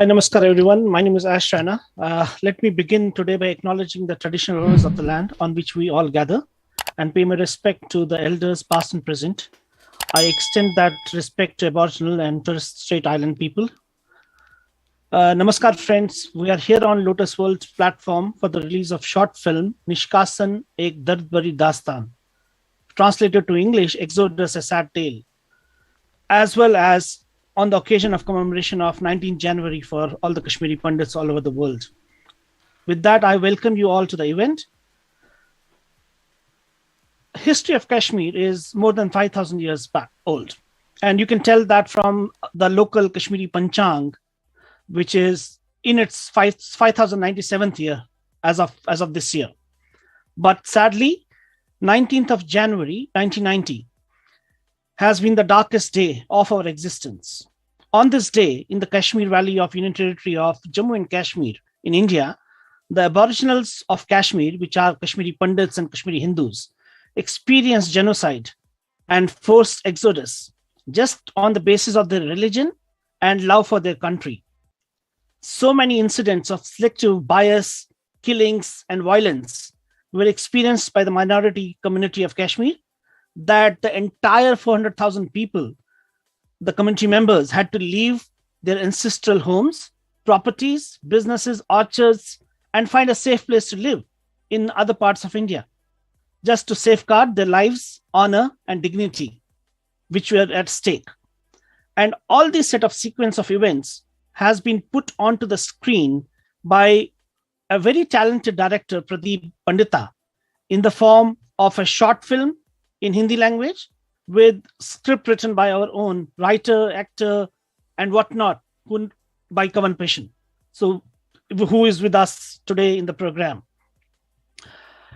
Hi, Namaskar everyone. My name is Raina. Let me begin today by acknowledging the traditional owners of the land on which we all gather and pay my respect to the elders past and present. I extend that respect to Aboriginal and Torres Strait Island people. Namaskar friends, we are here on Lotus World's platform for the release of short film Niskasan Ek Bari Dastaan, translated to English, Exodus, a Sad Tale, as well as on the occasion of commemoration of 19th January for all the Kashmiri Pandits all over the world. With that, I welcome you all to the event. History of Kashmir is more than 5,000 years back old. And you can tell that from the local Kashmiri Panchang, which is in its 5,097th year as of this year. But sadly, 19th of January, 1990, has been the darkest day of our existence. On this day, in the Kashmir Valley of Union Territory of Jammu and Kashmir in India, the Aboriginals of Kashmir, which are Kashmiri Pandits and Kashmiri Hindus, experienced genocide and forced exodus just on the basis of their religion and love for their country. So many incidents of selective bias, killings, and violence were experienced by the minority community of Kashmir that the entire 400,000 people, the community members, had to leave their ancestral homes, properties, businesses, orchards, and find a safe place to live in other parts of India, just to safeguard their lives, honor, and dignity, which were at stake. And all this set of sequence of events has been put onto the screen by a very talented director, Pradeep Pandita, in the form of a short film in Hindi language with script written by our own writer, actor, and whatnot, by Kanwal Peshin. So, who is with us today in the program.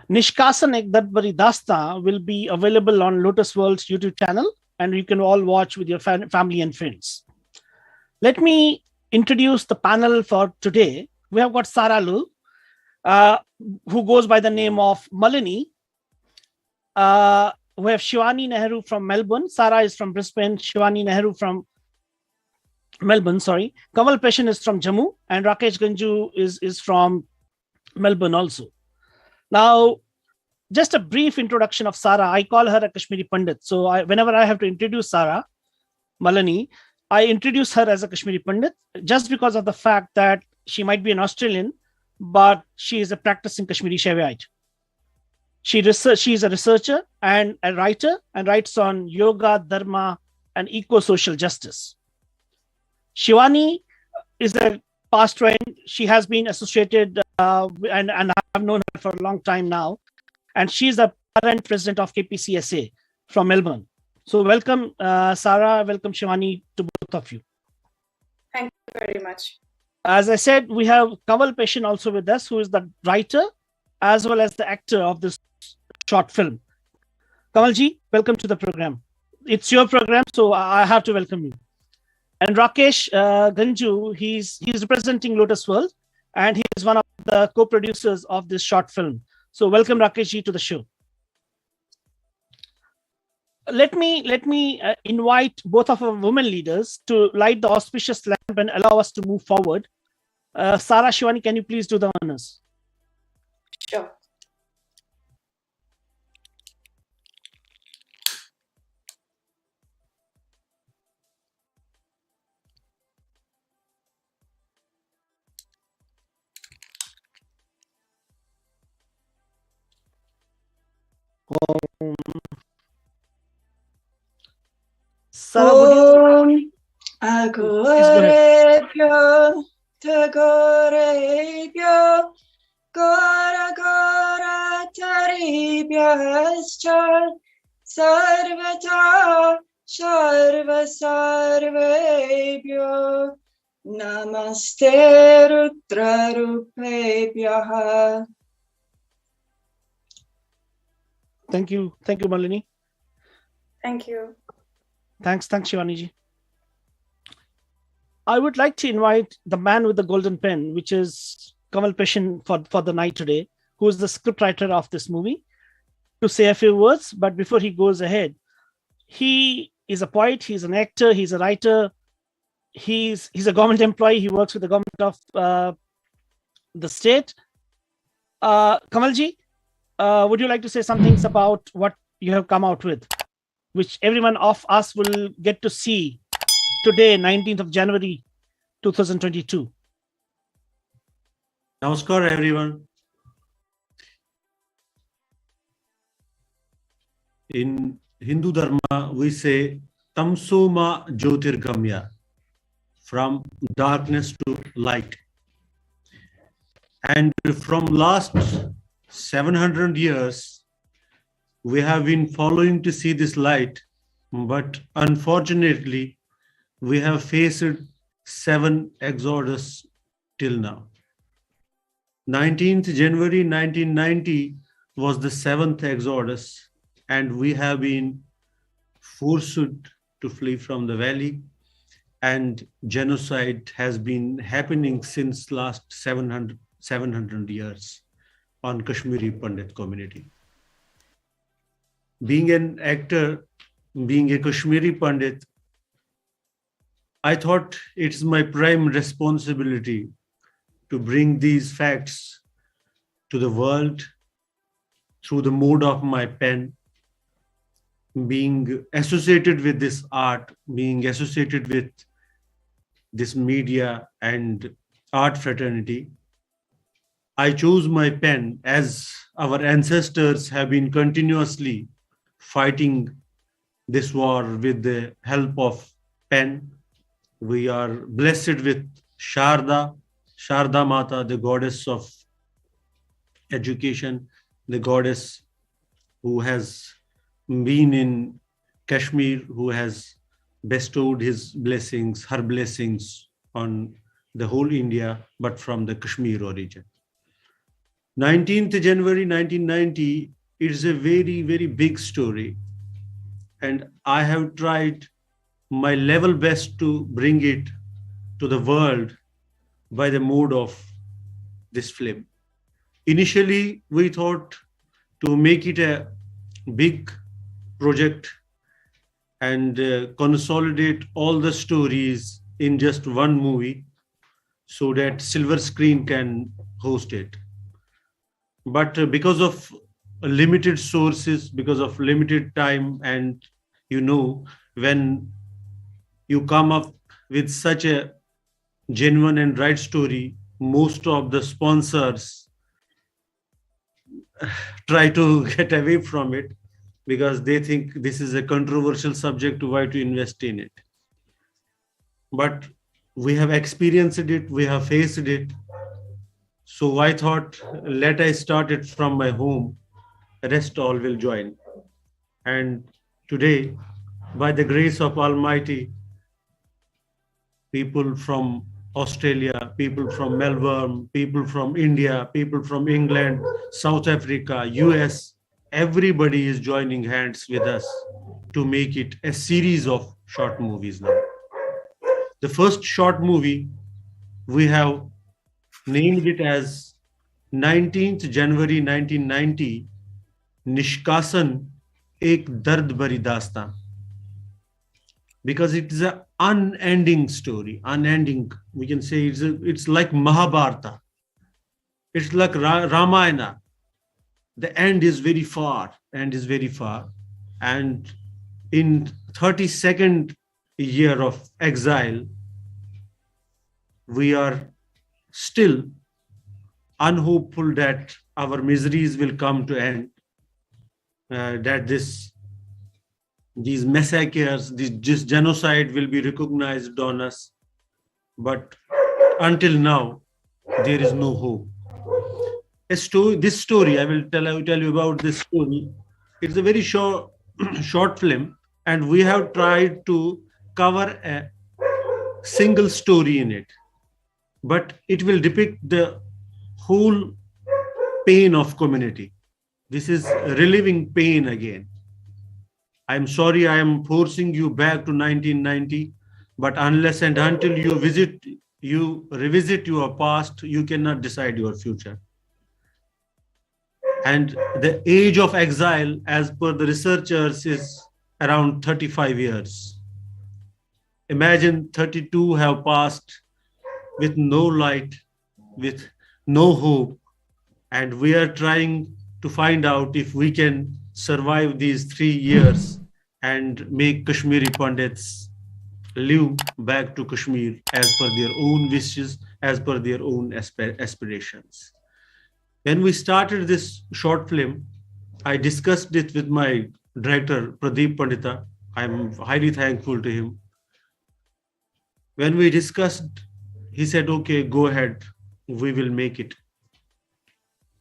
Niskasan Ek Bari Dastaan will be available on Lotus World's YouTube channel, and you can all watch with your family and friends. Let me introduce the panel for today. We have got Sara Lu, who goes by the name of Malini. We have Shivani Nehru from Melbourne. Sara is from Brisbane. Shivani Nehru from Melbourne, sorry. Kanwal Peshin is from Jammu. And Rakesh Ganjoo is from Melbourne also. Now, just a brief introduction of Sara. I call her a Kashmiri Pandit. So whenever I have to introduce Sara Malini, I introduce her as a Kashmiri Pandit just because of the fact that she might be an Australian, but she is a practicing Kashmiri Shaivaite. She is a researcher and a writer and writes on yoga, dharma, and eco-social justice. Shivani is a past friend. She has been associated and I've known her for a long time now. And she's the current president of KPCA from Melbourne. So welcome, Sara. Welcome, Shivani, to both of you. Thank you very much. As I said, we have Kanwal Peshin also with us, who is the writer as well as the actor of this short film. Kanwalji, welcome to the program. It's your program, so I have to welcome you. And Rakesh Ganjoo, he's representing Lotus World, and he is one of the co-producers of this short film. So welcome, Rakeshji, to the show. Let me invite both of our women leaders to light the auspicious lamp and allow us to move forward. Sara, Shivani, can you please do the honors? Sure. Sara, would you? Agorebyo, Tagorebyo, Gora Gora Taribhyascha, Sarvata, Sharva Sarvebhyo, Namaste Rutra Rupebhyaha. Thank you, Malini. Thank you. Thanks, Shivani ji. I would like to invite the man with the golden pen, which is Kanwal Peshin for the night today, who is the scriptwriter of this movie, to say a few words. But before he goes ahead, he is a poet, he's an actor, he's a writer, He's a government employee. He works with the government of the state. Kanwalji, would you like to say some things about what you have come out with, which everyone of us will get to see today, 19th of January, 2022? Namaskar, everyone. In Hindu Dharma, we say Tamsoma Jyotirgamya, from darkness to light. And from last 700 years, we have been following to see this light, but unfortunately, we have faced 7 exodus till now. 19th January 1990 was the 7th exodus, and we have been forced to flee from the valley, and genocide has been happening since last 700 years on Kashmiri Pandit community. Being an actor, being a Kashmiri Pandit, I thought it's my prime responsibility to bring these facts to the world through the mode of my pen. Being associated with this art, being associated with this media and art fraternity, I chose my pen as our ancestors have been continuously fighting this war with the help of pen. We are blessed with Sharda Mata, the goddess of education, the goddess who has been in Kashmir, who has bestowed her blessings on the whole India, but from the Kashmir origin. 19th January 1990 is a very, very big story. And I have tried my level best to bring it to the world by the mode of this film. Initially, we thought to make it a big project and consolidate all the stories in just one movie so that silver screen can host it. But because of limited sources, because of limited time, and when you come up with such a genuine and right story, most of the sponsors try to get away from it because they think this is a controversial subject, why to invest in it. But we have experienced it, we have faced it. So I thought, let I start it from my home, rest all will join. And today, by the grace of Almighty, people from Australia, people from Melbourne, people from India, people from England, South Africa, US, everybody is joining hands with us to make it a series of short movies now. The first short movie, we have named it as 19th January 1990, Niskasan, Ek Dard Bari Dastaan. Because it is an unending story, unending. We can say it's like Mahabharata. It's like Ramayana. The end is very far, And in 32nd year of exile, we are still unhopeful that our miseries will come to end, that these massacres, this genocide will be recognized on us. But until now, there is no hope. This story, I will tell you about this story. It's a very short film, and we have tried to cover a single story in it. But it will depict the whole pain of community. This is reliving pain again. I'm sorry I am forcing you back to 1990, but unless and until you revisit your past, you cannot decide your future. And the age of exile, as per the researchers, is around 35 years. Imagine 32 have passed with no light, with no hope, and we are trying to find out if we can survive these 3 years and make Kashmiri Pandits live back to Kashmir as per their own wishes, as per their own aspirations. When we started this short film, I discussed it with my director, Pradeep Pandita. I'm highly thankful to him. When we discussed, he said, okay, go ahead, we will make it.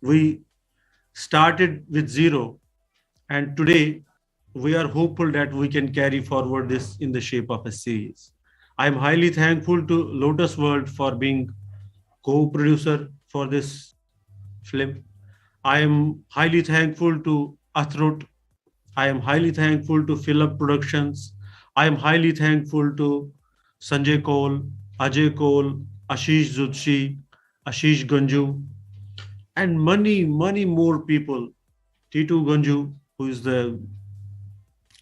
We started with zero, and today we are hopeful that we can carry forward this in the shape of a series. I'm highly thankful to Lotus World for being co-producer for this film. I am highly thankful to Athrot. I am highly thankful to Fillup Productions. I am highly thankful to Sanjay Kaul, Ajay Kaul, Ashish Zutshi, Ashish Ganjoo, and many more people. Titu Ganjoo, who is the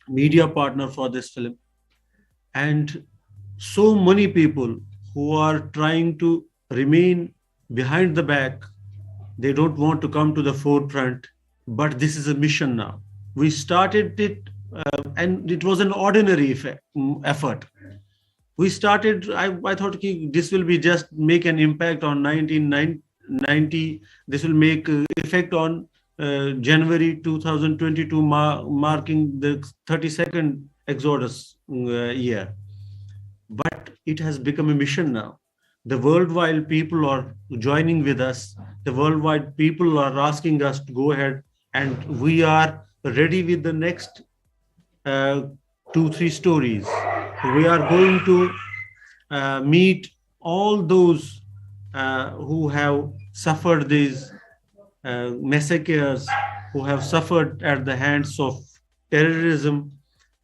media partner for this film, and so many people who are trying to remain behind the back. They don't want to come to the forefront, but this is a mission now. We started it, and it was an ordinary effort. We started, I thought okay, this will be just make an impact on 1990. This will make effect on January 2022, marking the 32nd Exodus year. But it has become a mission now. The worldwide people are joining with us. The worldwide people are asking us to go ahead, and we are ready with the next 2-3 stories. We are going to meet all those who have suffered these massacres, who have suffered at the hands of terrorism,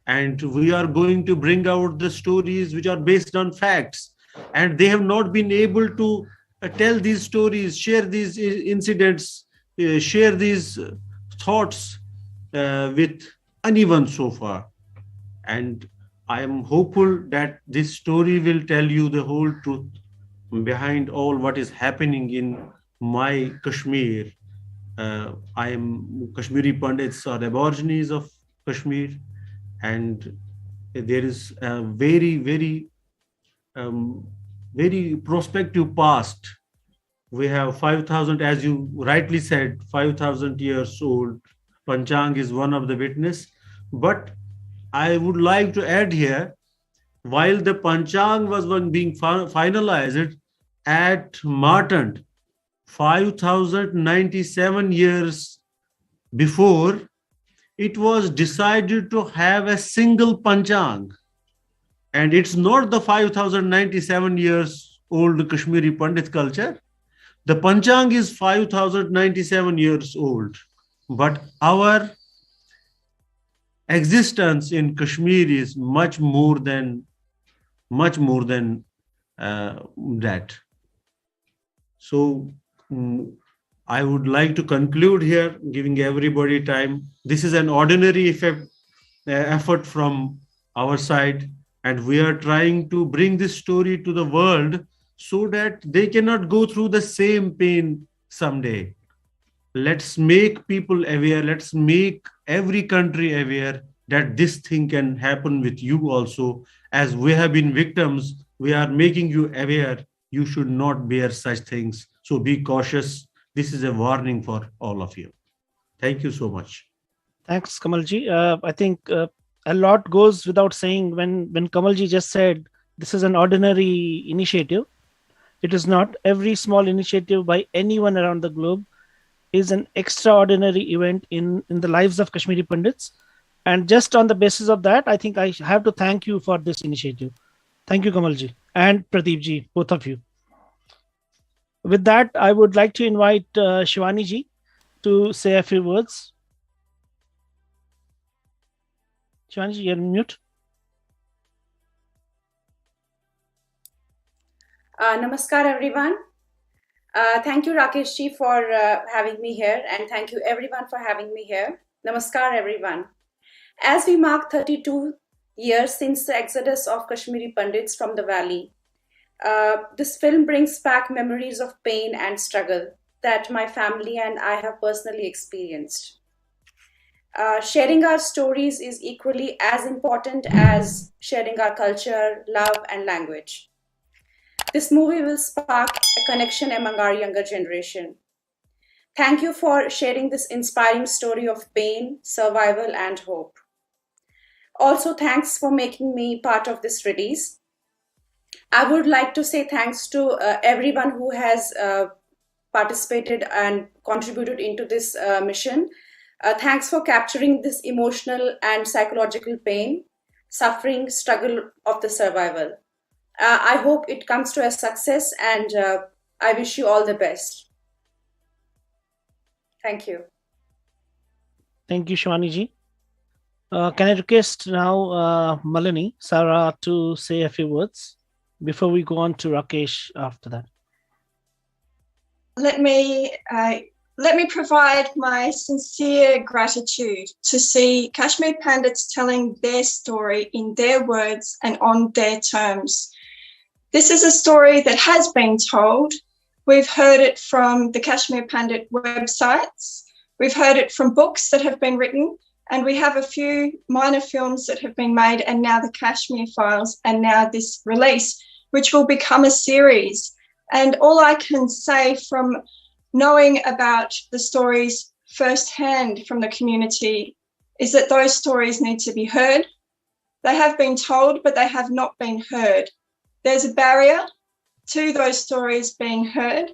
and we are going to bring out the stories which are based on facts, and they have not been able to tell these stories, share these incidents, share these thoughts with anyone so far. And I am hopeful that this story will tell you the whole truth behind all what is happening in my Kashmir. I am Kashmiri Pandits are Aborigines of Kashmir, and there is a very prospective past. We have 5,000, as you rightly said, 5,000 years old. Panchang is one of the witness, but I would like to add here, while the Panchang was being finalized at Martand, 5,097 years before, it was decided to have a single Panchang. And it's not the 5,097 years old Kashmiri Pandit culture. The Panchang is 5,097 years old. But our existence in Kashmir is much more than that. So I would like to conclude here, giving everybody time. This is an ordinary effort from our side, and we are trying to bring this story to the world so that they cannot go through the same pain someday. Let's make people aware. Let's make every country aware that this thing can happen with you also. As we have been victims, we are making you aware. You should not bear such things. So be cautious. This is a warning for all of you. Thank you so much. Thanks, Kamalji. I think a lot goes without saying when Kamalji just said this is an ordinary initiative. It is not. Every small initiative by anyone around the globe is an extraordinary event in the lives of Kashmiri Pandits. And just on the basis of that, I think I have to thank you for this initiative. Thank you, Kamalji and Pradeepji, both of you. With that, I would like to invite Shivani ji to say a few words. Shivani ji, you're on mute. Namaskar, everyone. Thank you, Rakesh ji, for having me here, and thank you everyone for having me here. Namaskar, everyone. As we mark 32 years since the exodus of Kashmiri Pandits from the valley. This film brings back memories of pain and struggle that my family and I have personally experienced. Sharing our stories is equally as important as sharing our culture, love, and language. This movie will spark a connection among our younger generation. Thank you for sharing this inspiring story of pain, survival, and hope. Also, thanks for making me part of this release. I would like to say thanks to everyone who has participated and contributed into this mission. Thanks for capturing this emotional and psychological pain, suffering, struggle of the survival. I hope it comes to a success, and I wish you all the best. Thank you. Thank you, Shivani ji. Can I request now Malini, Sarah, to say a few words before we go on to Rakesh after that? Let me provide my sincere gratitude to see Kashmir Pandits telling their story in their words and on their terms. This is a story that has been told. We've heard it from the Kashmir Pandit websites. We've heard it from books that have been written, and we have a few minor films that have been made, and now the Kashmir Files, and now this release, which will become a series. And all I can say from knowing about the stories firsthand from the community is that those stories need to be heard. They have been told, but they have not been heard. There's a barrier to those stories being heard,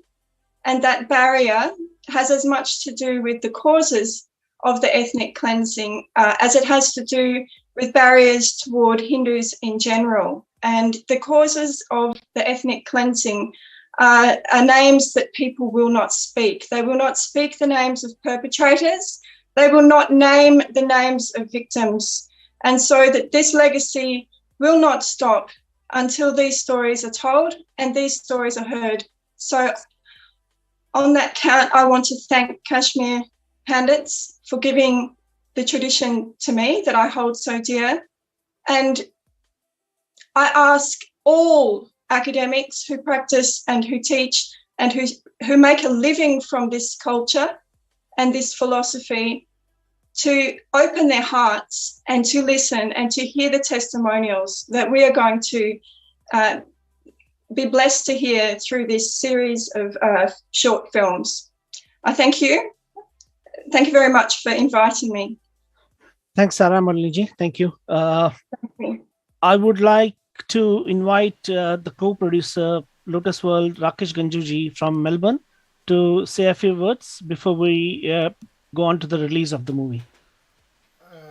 and that barrier has as much to do with the causes of the ethnic cleansing as it has to do with barriers toward Hindus in general. And the causes of the ethnic cleansing are names that people will not speak. They will not speak the names of perpetrators. They will not name the names of victims. And so that this legacy will not stop until these stories are told and these stories are heard. So on that count, I want to thank Kashmir Pandits for giving the tradition to me that I hold so dear. And I ask all academics who practice and who teach and who make a living from this culture and this philosophy to open their hearts and to listen and to hear the testimonials that we are going to be blessed to hear through this series of short films. I thank you. Thank you very much for inviting me. Thanks, Sarah Malini. Thank you. Thank you. I would like to invite the co-producer, Lotus World, Rakesh Ganjoo ji from Melbourne, to say a few words before we go on to the release of the movie.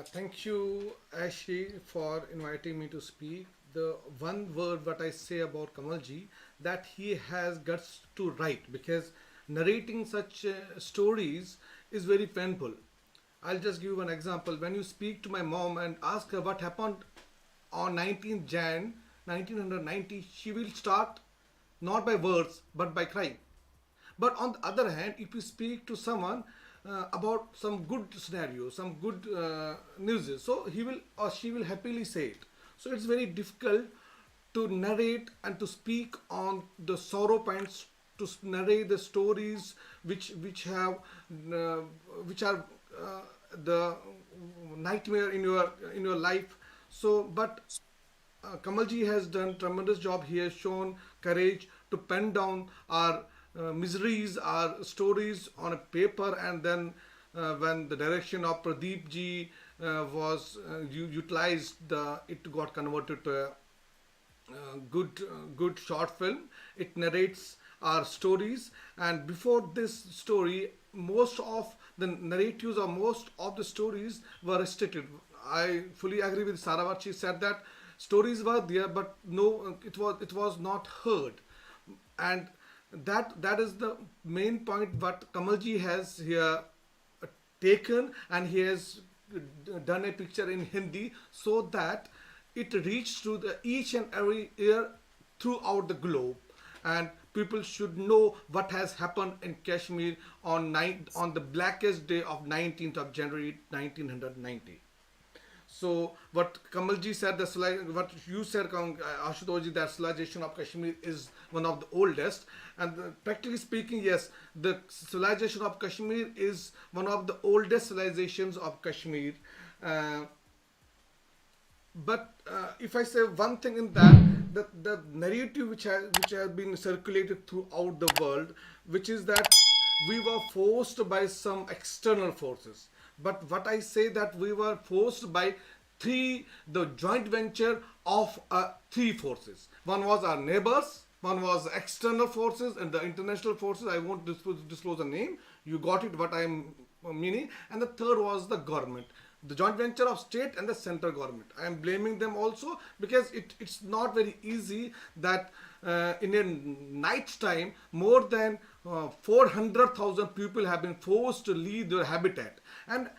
Thank you, Ashley, for inviting me to speak. The one word what I say about Kamalji, that he has guts to write, because narrating such stories is very painful. I'll just give you an example. When you speak to my mom and ask her what happened on 19th Jan 1990, she will start not by words but by crying. But on the other hand, if you speak to someone about some good scenario, some good news, so he will or she will happily say it. So it's very difficult to narrate and to speak on the sorrow points, to narrate the stories which are the nightmare in your life. So, but Kamalji has done tremendous job. He has shown courage to pen down our miseries, our stories on a paper, and then when the direction of Pradeep ji was utilized, it got converted to a good short film. It narrates our stories, and before this story, most of the narratives or most of the stories were restricted. I fully agree with Sarah what she said, that stories were there, but no, it was not heard, and that is the main point what Kamalji has here taken, and he has done a picture in Hindi so that it reached to each and every ear throughout the globe, and people should know what has happened in Kashmir on the blackest day of 19th of January 1990. So what Kamalji said, what you said, Ashutoji, that civilization of Kashmir is one of the oldest. And practically speaking, yes, the civilization of Kashmir is one of the oldest civilizations of Kashmir. But if I say one thing in that, the narrative which has been circulated throughout the world, which is that we were forced by some external forces. But what I say that we were forced by the joint venture of three forces. One was our neighbors, one was external forces and the international forces. I won't disclose a name. You got it what I'm meaning. And the third was the government. The joint venture of state and the central government. I am blaming them also because it's not very easy that in a night time more than 400,000 people have been forced to leave their habitat. And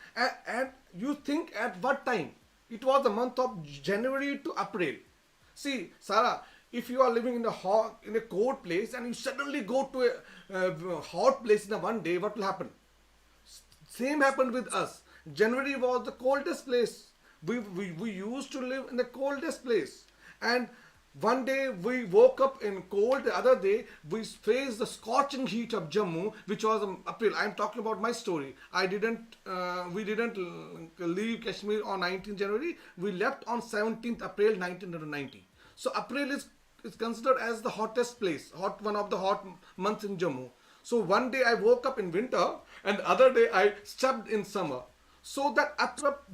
you think at what time? It was the month of January to April. See, Sarah, if you are living in a cold place and you suddenly go to a hot place in one day, what will happen? Same happened with us. January was the coldest place. We used to live in the coldest place. And one day we woke up in cold, the other day we faced the scorching heat of Jammu, which was in April. I'm talking about my story. We didn't leave Kashmir on 19th January. We left on 17th April 1990. So April is considered as the hottest place, one of the hot months in Jammu. So one day I woke up in winter and the other day I stepped in summer. So that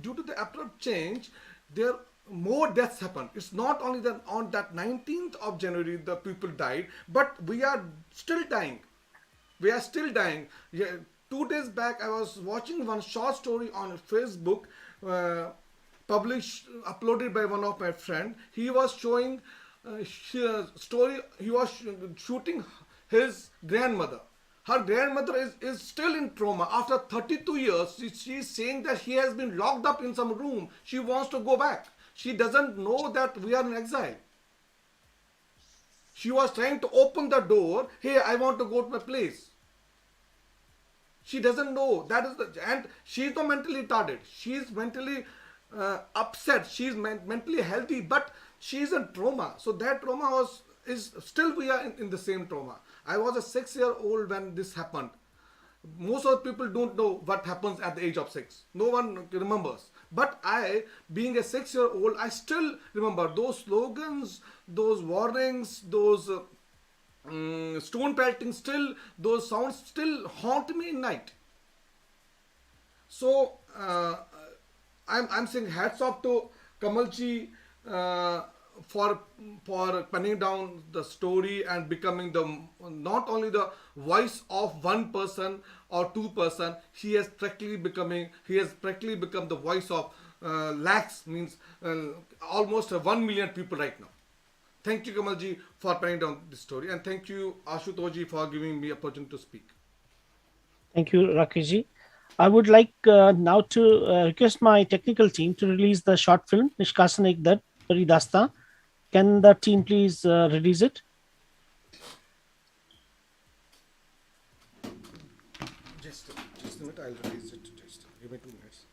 due to the abrupt change, there more deaths happened. It's not only that on that 19th of January the people died, but we are still dying. We are still dying. Yeah, 2 days back I was watching one short story on Facebook, uploaded by one of my friend. He was showing story. He was shooting his grandmother. Her grandmother is still in trauma. After 32 years, she is saying that he has been locked up in some room. She wants to go back. She doesn't know that we are in exile. She was trying to open the door. Hey, I want to go to my place. She doesn't know. And she is not mentally retarded. She is mentally upset. She is mentally healthy, but she is in trauma. So that trauma is still we are in the same trauma. I was a 6-year-old when this happened. Most of the people don't know what happens at the age of 6. No one remembers. But I, being a 6-year-old, I still remember those slogans, those warnings, those stone pelting, those sounds still haunt me in night. So I'm saying hats off to Kamalji for penning down the story and becoming not only the voice of one person or two person. He has practically become the voice of lakhs, means almost 1 million people right now. Thank you, Kamalji, for penning down this story, and thank you, Ashutoji, for giving me opportunity to speak. Thank you, Rakeshji. I would like now to request my technical team to release the short film Niskasan Bari Dastaan. Can the team please release it? Just a minute, I'll release it. Just give me 2 minutes.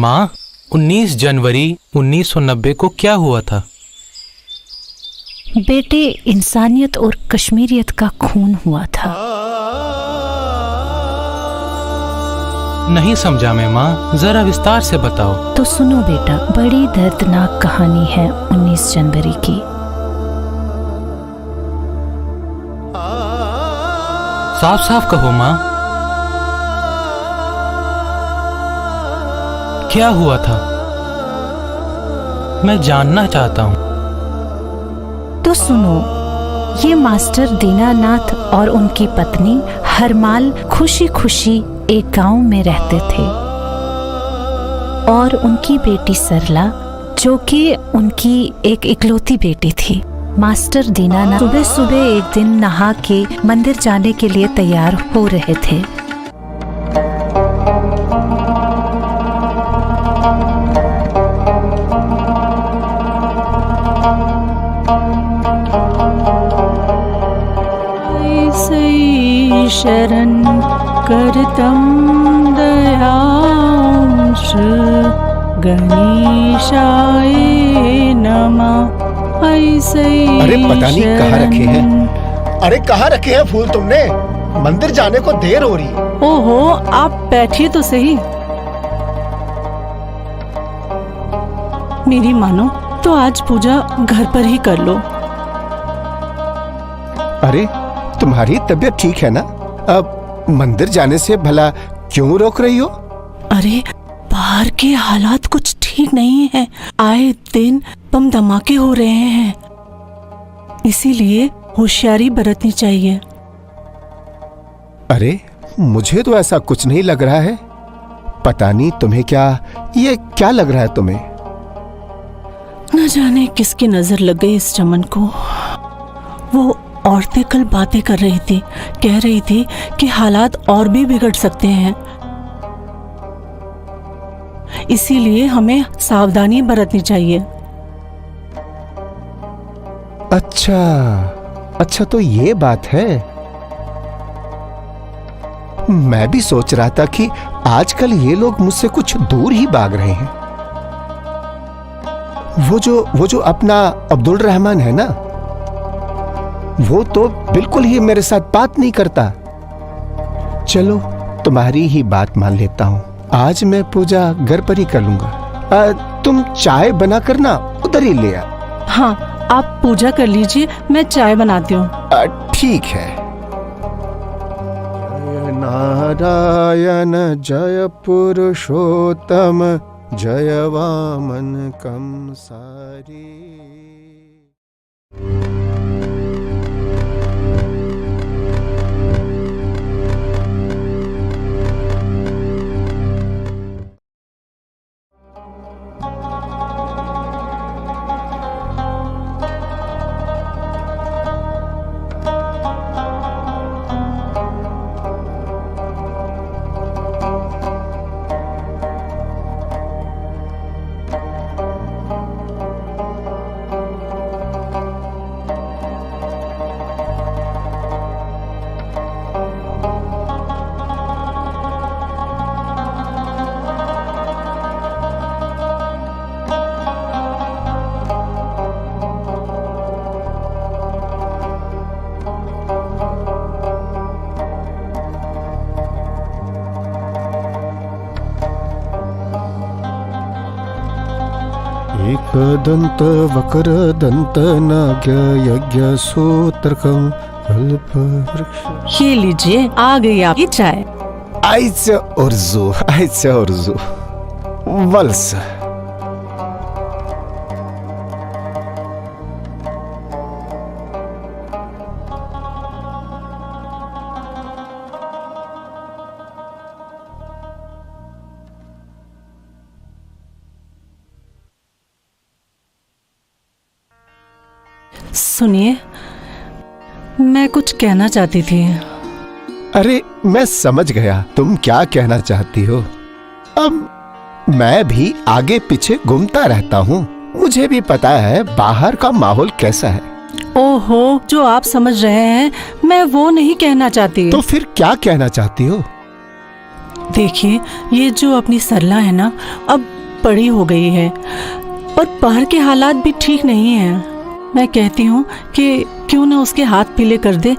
माँ, 19 जनवरी 1990 को क्या हुआ था? बेटे, इंसानियत और कश्मीरियत का खून हुआ था। नहीं समझा मैं माँ, जरा विस्तार से बताओ। तो सुनो बेटा, बड़ी दर्दनाक कहानी है 19 जनवरी की। साफ साफ कहो माँ, क्या हुआ था? मैं जानना चाहता हूँ। तो सुनो, ये मास्टर दीनानाथ और उनकी पत्नी हरमाल खुशी खुशी एक गांव में रहते थे और उनकी बेटी सरला, जो कि उनकी एक इकलौती बेटी थी। मास्टर दीनानाथ सुबह सुबह एक दिन नहा के मंदिर जाने के लिए तैयार हो रहे थे। शरण करतम दयांश गणेशाय नमः। ऐसे अरे पता नहीं कहाँ रखे हैं। अरे कहाँ रखे हैं फूल तुमने? मंदिर जाने को देर हो रही है। ओहो, आप बैठिए तो सही। मेरी मानो तो आज पूजा घर पर ही कर लो। अरे तुम्हारी तबीयत ठीक है ना? अब मंदिर जाने से भला क्यों रोक रही हो? अरे बाहर के हालात कुछ ठीक नहीं है। आए दिन बम धमाके हो रहे हैं, इसीलिए होशियारी बरतनी चाहिए। अरे मुझे तो ऐसा कुछ नहीं लग रहा है। पता नहीं तुम्हें ये क्या लग रहा है तुम्हें? न जाने किसकी नजर लग गई इस चमन को। वो औरतें कल बातें कर रही थी, कह रही थी कि हालात और भी बिगड़ सकते हैं, इसीलिए हमें सावधानी बरतनी चाहिए। अच्छा तो ये बात है। मैं भी सोच रहा था कि आजकल ये लोग मुझसे कुछ दूर ही भाग रहे हैं। वो जो अपना अब्दुल रहमान है ना, वो तो बिल्कुल ही मेरे साथ बात नहीं करता। चलो तुम्हारी ही बात मान लेता हूँ, आज मैं पूजा घर पर ही कर लूंगा। तुम चाय बना कर ना उधर ही ले आ। हाँ, आप पूजा कर लीजिए, मैं चाय बनाती हूँ। ठीक है। जय नारायण जय पुरुषोत्तम जय वामन कंसारी। एकदंत वक्र दंत नाग्य यज्ञ सूत्रकम अल्प वृक्ष। ये लीजिए, आ गई आपकी चाय। आइसे उर्जू वल्स। सुनिए, मैं कुछ कहना चाहती थी। अरे मैं समझ गया तुम क्या कहना चाहती हो। अब मैं भी आगे पीछे घूमता रहता हूँ, मुझे भी पता है बाहर का माहौल कैसा है। ओहो, जो आप समझ रहे हैं मैं वो नहीं कहना चाहती। तो फिर क्या कहना चाहती हो? देखिए, ये जो अपनी सरला है ना, अब बड़ी हो गई है और बाहर के हालात भी ठीक नहीं है। मैं कहती हूँ कि क्यों ना उसके हाथ पीले कर दे,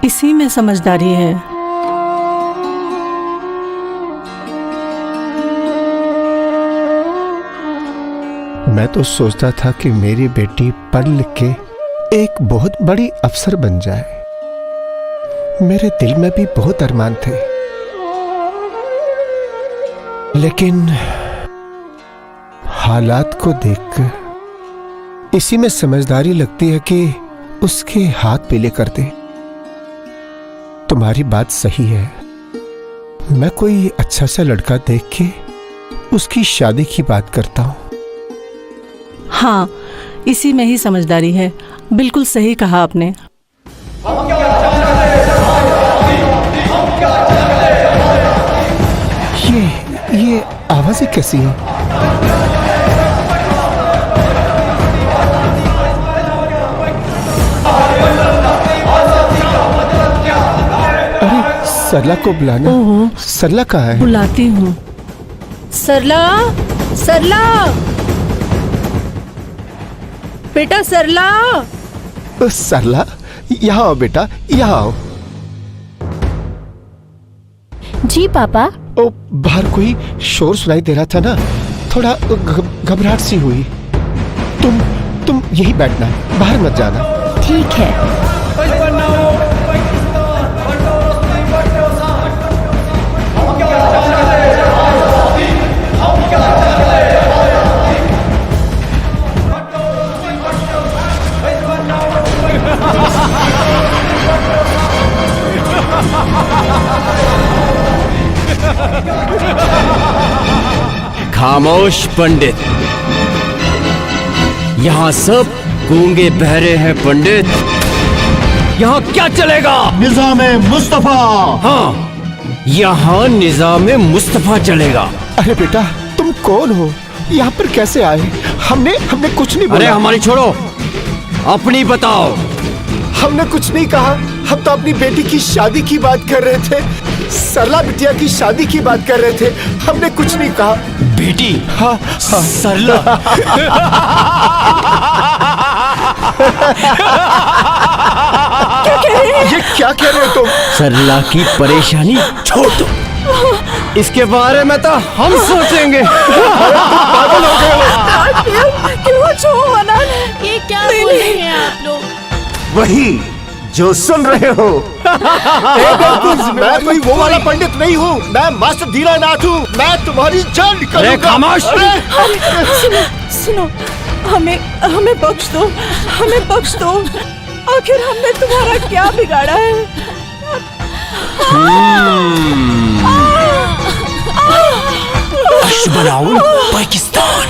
इसी में समझदारी है। मैं तो सोचता था कि मेरी बेटी पढ़ लिख के एक बहुत बड़ी अफसर बन जाए। मेरे दिल में भी बहुत अरमान थे, लेकिन हालात को देखकर इसी में समझदारी लगती है कि उसके हाथ पीले कर दे। तुम्हारी बात सही है, मैं कोई अच्छा सा लड़का देख के उसकी शादी की बात करता हूं। हाँ, इसी में ही समझदारी है। बिल्कुल सही कहा आपने। ये आवाजें कैसी हैं? अरे सरला को बुलाना। सरला कहाँ है? बुलाती हूँ। सरला, सरला, बेटा सरला। सरला, यहाँ आओ बेटा, यहाँ आओ। जी पापा। ओ, बाहर कोई शोर सुनाई दे रहा था ना, थोड़ा घबराहट सी हुई। तुम यही बैठना, बाहर मत जाना। ठीक है। खामोश पंडित, यहाँ सब गूंगे बहरे हैं पंडित। यहाँ क्या चलेगा? निजामे मुस्तफा। हाँ, यहाँ निजामे मुस्तफा चलेगा। अरे बेटा, तुम कौन हो? यहाँ पर कैसे आए? हमने कुछ नहीं बोला। अरे हमारी छोड़ो, अपनी बताओ। हमने कुछ नहीं कहा, हम तो अपनी बेटी की शादी की बात कर रहे थे। सरला बिटिया की शादी की बात कर रहे थे, हमने कुछ नहीं कहा। बेटी? हाँ, हाँ। सरला। क्या कह रहे हैं? ये क्या कह रहे हो तुम? सरला की परेशानी छोड़ दो, इसके बारे में तो हम सोचेंगे। पागल हो गए हो? क्यों छो मना? ये क्या बोल रहे हैं आप लोग? वही जो सुन रहे हो। मैं कोई वो वाला पंडित नहीं हूँ, मैं मास्टर दीनानाथ हूँ। मैं तुम्हारी जान निकालूंगा। अरे खामोश! सुनो, हमें बख्श दो, हमें बख्श दो। आखिर हमने तुम्हारा क्या बिगाड़ा है? बनाउन पाकिस्तान,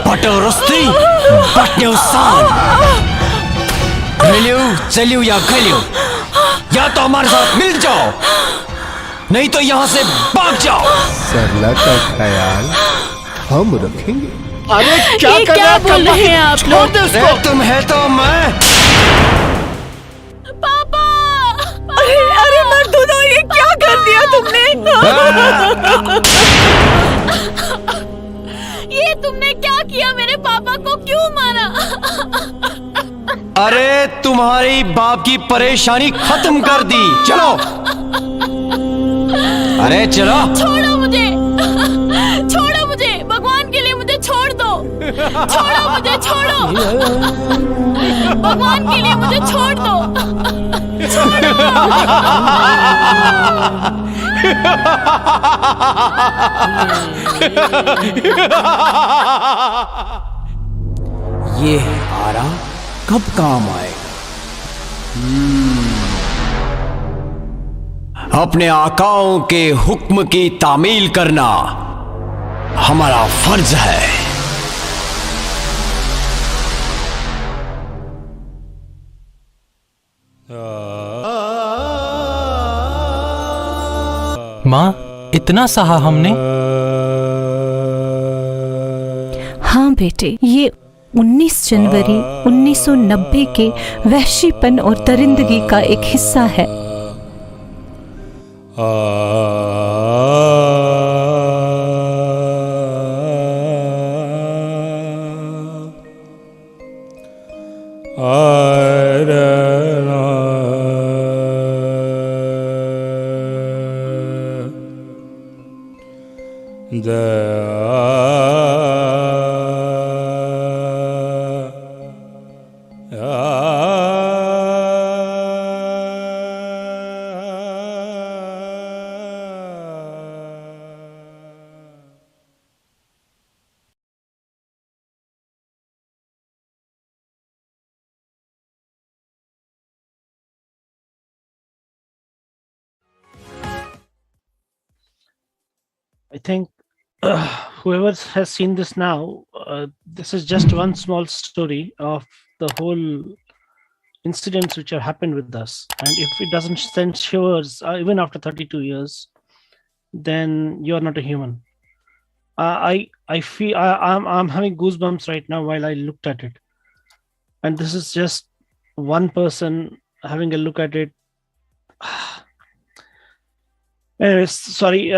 बटरस्ती, बटनेउसान। मिलियो, चलियो या खलियो, या तो हमारे साथ मिल जाओ, नहीं तो यहाँ से भाग जाओ। सरला का ख्याल हम रखेंगे। अरे क्या बोल रहे हैं आप लोग? तुम है तो मैं। पापा! अरे मर्दों, ये क्या कर दिया तुमने? ये तुमने क्या किया? मेरे पापा को क्यों मारा? अरे तुम्हारी बाप की परेशानी खत्म कर दी, चलो। अरे चलो। छोड़ो मुझे, छोड़ो मुझे, भगवान के लिए मुझे छोड़ दो। छोड़ो मुझे, छोड़ो, भगवान के लिए मुझे छोड़ दो। ये आरा कब काम आएगा? अपने आकाओं के हुक्म की तामील करना हमारा फर्ज है। माँ, इतना सहा हमने। हाँ बेटे, ये 19 जनवरी 1990 के वहशीपन और दरिंदगी का एक हिस्सा है। The I think whoever has seen this now, this is just one small story of the whole incidents which have happened with us. And if it doesn't send shivers, even after 32 years, then you are not a human. I feel I'm having goosebumps right now while I looked at it, and this is just one person having a look at it. Anyways, sorry.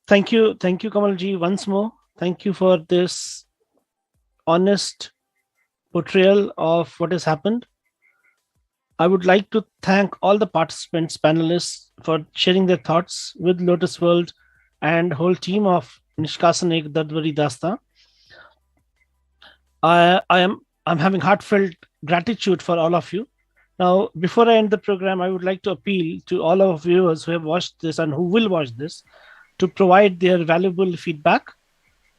Thank you, Kamalji, once more. Thank you for this honest portrayal of what has happened. I would like to thank all the participants, panelists, for sharing their thoughts with Lotus World and whole team of Niskasan ek Bari Dastaan. I'm having heartfelt gratitude for all of you. Now, before I end the program, I would like to appeal to all our viewers who have watched this and who will watch this to provide their valuable feedback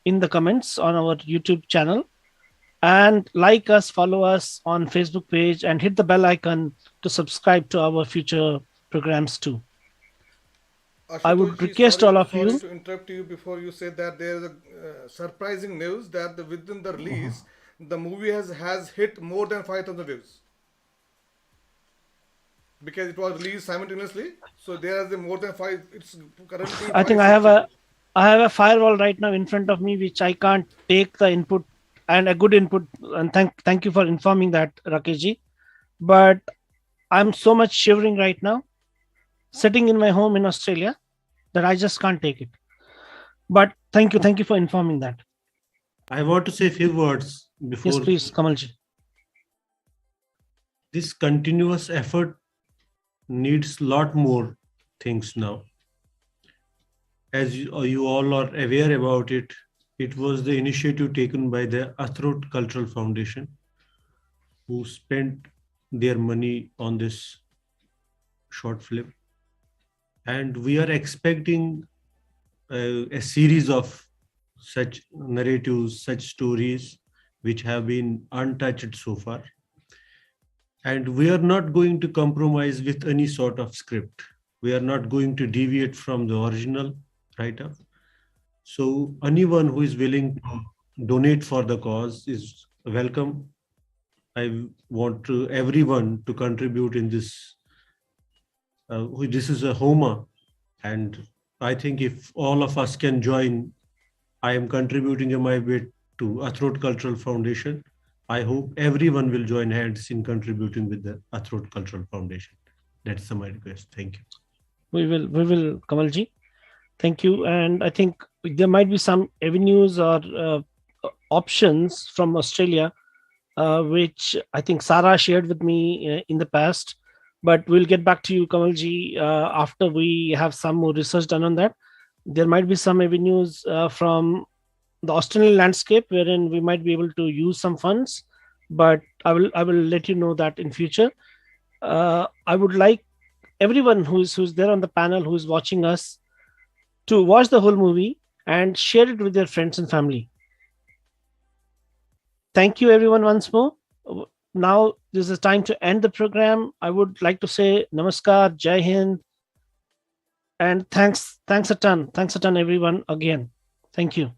in the comments on our YouTube channel, and like us, follow us on Facebook page, and hit the bell icon to subscribe to our future programs too. I would request all of you. Sorry to interrupt you before you say that there is a surprising news that within the release, the movie has hit more than 5,000 views. Because it was released simultaneously, so there is more than 5. It's currently. I think I have a firewall right now in front of me, which I can't take the input, and a good input. And thank you for informing that, Rakeshji. But I'm so much shivering right now, sitting in my home in Australia, that I just can't take it. But thank you for informing that. I want to say a few words before. Yes, please, Kamalji. This continuous effort needs a lot more things now. As you all are aware about it, it was the initiative taken by the Athrot Cultural Foundation, who spent their money on this short film. And we are expecting a series of such narratives, such stories, which have been untouched so far. And we are not going to compromise with any sort of script. We are not going to deviate from the original write-up. So anyone who is willing to donate for the cause is welcome. I want everyone to contribute in this. This is a Homa, and I think if all of us can join, I am contributing my bit to Athrot Cultural Foundation. I hope everyone will join hands in contributing with the Athrot Cultural Foundation. That's my request. Thank you. We will, Kamalji. Thank you. And I think there might be some avenues or options from Australia, which I think Sarah shared with me in the past. But we'll get back to you, Kamalji, after we have some more research done on that. There might be some avenues from the Australian landscape wherein we might be able to use some funds, but I will let you know that in future. I would like everyone who's there on the panel, who is watching us, to watch the whole movie and share it with their friends and family. Thank you, everyone, once more. Now this is time to end the program. I would like to say Namaskar, Jai Hind, and thanks a ton, everyone, again. Thank you.